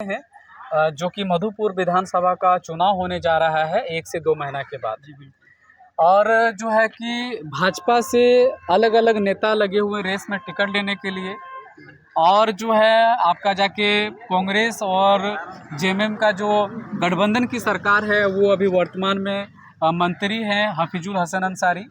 हैं जो कि मधुपुर विधानसभा का चुनाव होने जा रहा है 1 से 2 महीना के बाद। और जो है कि भाजपा से अलग अलग नेता लगे हुए रेस में टिकट लेने के लिए, और जो है आपका जाके कांग्रेस और जेएमएम का जो गठबंधन की सरकार है वो अभी वर्तमान में मंत्री हैं हफीजुल हसन अंसारी।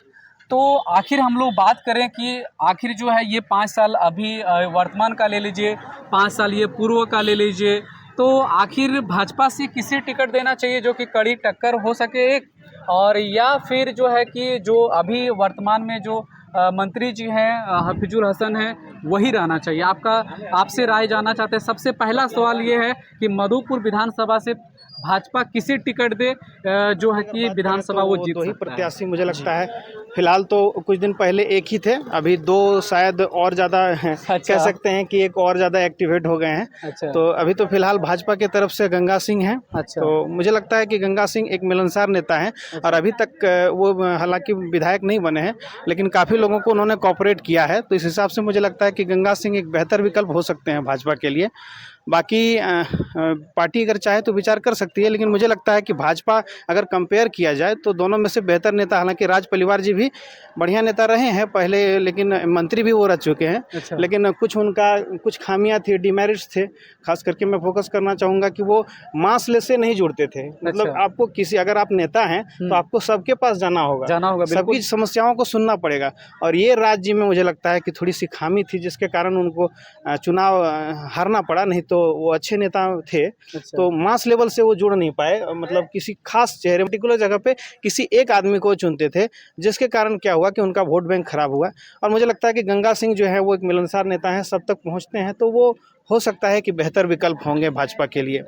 तो आखिर हम लोग बात करें कि आखिर जो है ये 5 साल अभी वर्तमान का ले लीजिए, 5 साल ये पूर्व का ले लीजिए, तो आखिर भाजपा से किसे टिकट देना चाहिए जो कि कड़ी टक्कर हो सके एक, और या फिर जो है कि जो अभी वर्तमान में जो मंत्री जी हैं हफीजुल हसन हैं वही रहना चाहिए। आपसे राय जानना चाहते हैं। सबसे पहला सवाल ये है कि मधुपुर विधानसभा से भाजपा किसे टिकट दे जो है कि विधानसभा वो जीत दो ही सकता है। प्रत्याशी मुझे लगता है फिलहाल तो कुछ दिन पहले एक ही थे, अभी दो शायद और ज़्यादा कह सकते हैं कि एक और ज़्यादा एक्टिवेट हो गए हैं। अच्छा। तो अभी तो फिलहाल भाजपा की तरफ से गंगा सिंह हैं। अच्छा। तो मुझे लगता है कि गंगा सिंह एक मिलनसार नेता हैं। और अभी तक वो हालांकि विधायक नहीं बने हैं, लेकिन काफ़ी लोगों को उन्होंने कोऑपरेट किया है। तो इस हिसाब से मुझे लगता है कि गंगा सिंह एक बेहतर विकल्प हो सकते हैं भाजपा के लिए। बाकी पार्टी अगर चाहे तो विचार कर सकती है, लेकिन मुझे लगता है कि भाजपा अगर कंपेयर किया जाए तो दोनों में से बेहतर नेता, हालांकि राज परिवार जी भी बढ़िया नेता रहे हैं पहले, लेकिन मंत्री भी वो रह चुके हैं। अच्छा। लेकिन कुछ खामियां थी, डिमेरिट्स थे। खास करके मैं फोकस करना चाहूँगा कि वो मास से नहीं जुड़ते थे। मतलब अच्छा। आपको अगर आप नेता हैं तो आपको सबके पास जाना होगा, सबकी समस्याओं को सुनना पड़ेगा। और ये राज्य में मुझे लगता है कि थोड़ी सी खामी थी, जिसके कारण उनको चुनाव हारना पड़ा। नहीं तो वो अच्छे नेता थे। अच्छा। तो मास लेवल से वो जुड़ नहीं पाए, मतलब किसी खास चेहरे पर्टिकुलर जगह पे किसी एक आदमी को चुनते थे, जिसके कारण क्या हुआ कि उनका वोट बैंक खराब हुआ। और मुझे लगता है कि गंगा सिंह जो है वो एक मिलनसार नेता हैं, सब तक पहुंचते हैं, तो वो हो सकता है कि बेहतर विकल्प होंगे भाजपा के लिए।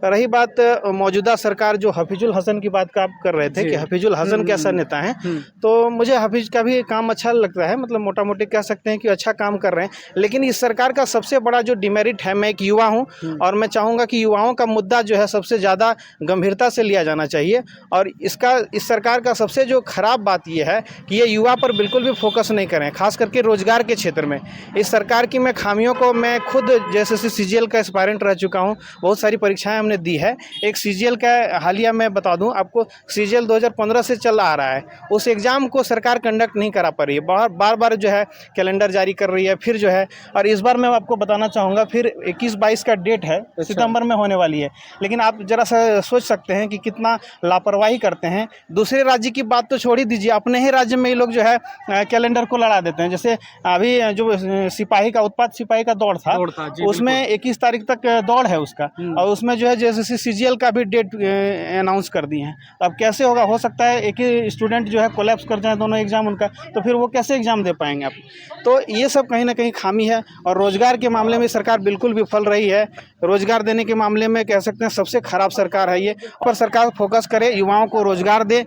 रही बात मौजूदा सरकार, जो हफीजुल हसन की बात का आप कर रहे थे कि हफीजुल हसन कैसा नेता है, तो मुझे हफीज का भी काम अच्छा लगता है। मतलब मोटा मोटी कह सकते हैं कि अच्छा काम कर रहे हैं। लेकिन इस सरकार का सबसे बड़ा जो डिमेरिट है, मैं एक युवा हूँ और मैं चाहूँगा कि युवाओं का मुद्दा जो है सबसे ज़्यादा गंभीरता से लिया जाना चाहिए। और इस सरकार का सबसे जो खराब बात यह है कि ये युवा पर बिल्कुल भी फोकस नहीं करें, खास करके रोजगार के क्षेत्र में। इस सरकार की मैं खामियों को, मैं खुद जैसे सीजीएल का एस्पायरेंट रह चुका हूँ, बहुत सारी परीक्षाएं हमने दी है। एक सीजीएल का हालिया मैं बता दूं आपको, सीजीएल 2015 से चल आ रहा है। उस एग्ज़ाम को सरकार कंडक्ट नहीं करा पा रही है, बार जो है कैलेंडर जारी कर रही है, फिर जो है। और इस बार मैं आपको बताना चाहूँगा, फिर 21-22 का डेट है, सितंबर में होने वाली है। लेकिन आप जरा सा सोच सकते हैं कि कितना लापरवाही करते हैं। दूसरे राज्य की बात तो छोड़ ही दीजिए, अपने ही राज्य में ये लोग जो है कैलेंडर को लड़ा देते हैं। जैसे अभी जो सिपाही का उत्पाद सिपाही का दौड़ था उसमें 21 तारीख तक दौड़ है उसका, और उसमें जो है जैसे सीजीएल का भी डेट अनाउंस कर दी है। अब कैसे होगा? हो सकता है एक ही स्टूडेंट जो है कोलैप्स कर जाए दोनों एग्जाम उनका, तो फिर वो कैसे एग्जाम दे पाएंगे आप? तो ये सब कहीं ना कहीं खामी है। और रोजगार के मामले में सरकार बिल्कुल विफल रही है। रोजगार देने के मामले में कह सकते हैं सबसे खराब सरकार है ये। पर सरकार फोकस करे, युवाओं को रोजगार दे।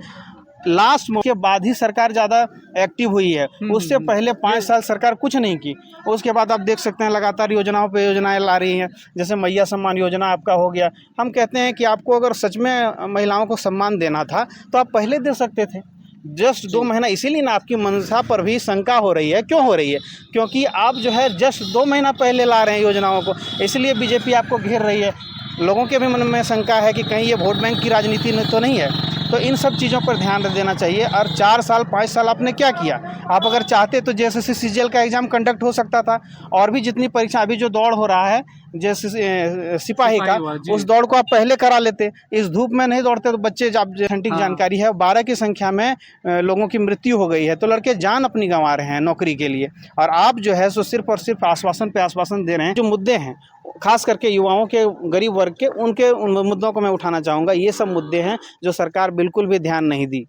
लास्ट के बाद ही सरकार ज़्यादा एक्टिव हुई है, उससे पहले 5 साल सरकार कुछ नहीं की। उसके बाद आप देख सकते हैं लगातार योजनाओं पे योजनाएं ला रही हैं। जैसे मैया सम्मान योजना आपका हो गया। हम कहते हैं कि आपको अगर सच में महिलाओं को सम्मान देना था तो आप पहले दे सकते थे, जस्ट 2 महीना। इसीलिए ना आपकी मंशा पर भी शंका हो रही है। क्यों हो रही है? क्योंकि आप जो है जस्ट 2 महीना पहले ला रहे हैं योजनाओं को, इसलिए बीजेपी आपको घेर रही है। लोगों के भी मन में शंका है कि कहीं ये वोट बैंक की राजनीति तो नहीं है। तो इन सब चीज़ों पर ध्यान देना चाहिए। और 4 साल 5 साल आपने क्या किया? आप अगर चाहते तो जैसे सीजीएल का एग्ज़ाम कंडक्ट हो सकता था, और भी जितनी परीक्षा, अभी जो दौड़ हो रहा है जैसे सिपाही का, उस दौड़ को आप पहले करा लेते। इस धूप में नहीं दौड़ते तो बच्चे, जब सटीक जानकारी है 12 की संख्या में लोगों की मृत्यु हो गई है। तो लड़के जान अपनी गंवा रहे हैं नौकरी के लिए, और आप जो है सो सिर्फ और सिर्फ आश्वासन पे आश्वासन दे रहे हैं। जो मुद्दे हैं खास करके युवाओं के, गरीब वर्ग के, उन मुद्दों को मैं उठाना चाहूँगा। ये सब मुद्दे हैं जो सरकार बिल्कुल भी ध्यान नहीं दी।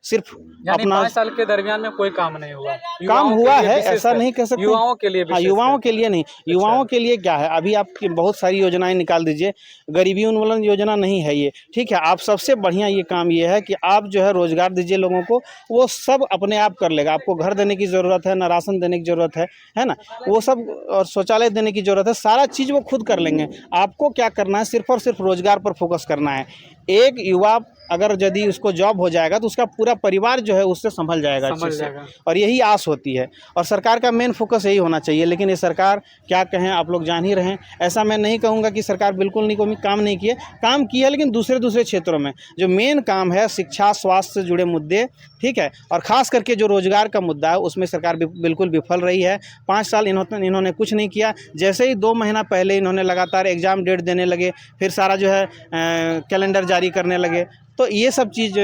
सिर्फ अपना 5 साल के दरमियान में कोई काम नहीं हुआ। काम हुआ है ऐसा नहीं कह सकते। युवाओं के लिए, हाँ, युवाओं के लिए नहीं। युवाओं के लिए क्या है, अभी आप बहुत सारी योजनाएं निकाल दीजिए। गरीबी उन्मूलन योजना नहीं है ये, ठीक है। आप सबसे बढ़िया ये काम ये है कि आप जो है रोजगार दीजिए लोगों को, वो सब अपने आप कर लेगा। आपको घर देने की ज़रूरत है ना, राशन देने की ज़रूरत है ना, वो सब, और शौचालय देने की ज़रूरत है, सारा चीज़ वो खुद कर लेंगे। आपको क्या करना है? सिर्फ और सिर्फ रोजगार पर फोकस करना है। एक युवा अगर यदि उसको जॉब हो जाएगा तो उसका पूरा परिवार जो है उससे संभल जाएगा अच्छे से, और यही आस होती है। और सरकार का मेन फोकस यही होना चाहिए। लेकिन ये सरकार क्या कहें, आप लोग जान ही रहे हैं। ऐसा मैं नहीं कहूँगा कि सरकार बिल्कुल नहीं कोई काम नहीं किए, काम किया है, लेकिन दूसरे क्षेत्रों में जो मेन काम है शिक्षा स्वास्थ्य से जुड़े मुद्दे, ठीक है, और ख़ास करके जो रोजगार का मुद्दा है उसमें सरकार बिल्कुल विफल रही है। 5 साल इन्होंने कुछ नहीं किया। जैसे ही 2 महीना पहले इन्होंने लगातार एग्ज़ाम डेट देने लगे, फिर सारा जो है कैलेंडर जारी करने लगे। तो ये सब चीज़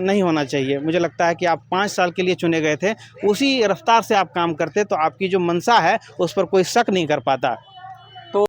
नहीं होना चाहिए। मुझे लगता है कि आप 5 साल के लिए चुने गए थे, उसी रफ्तार से आप काम करते तो आपकी जो मंशा है उस पर कोई शक नहीं कर पाता।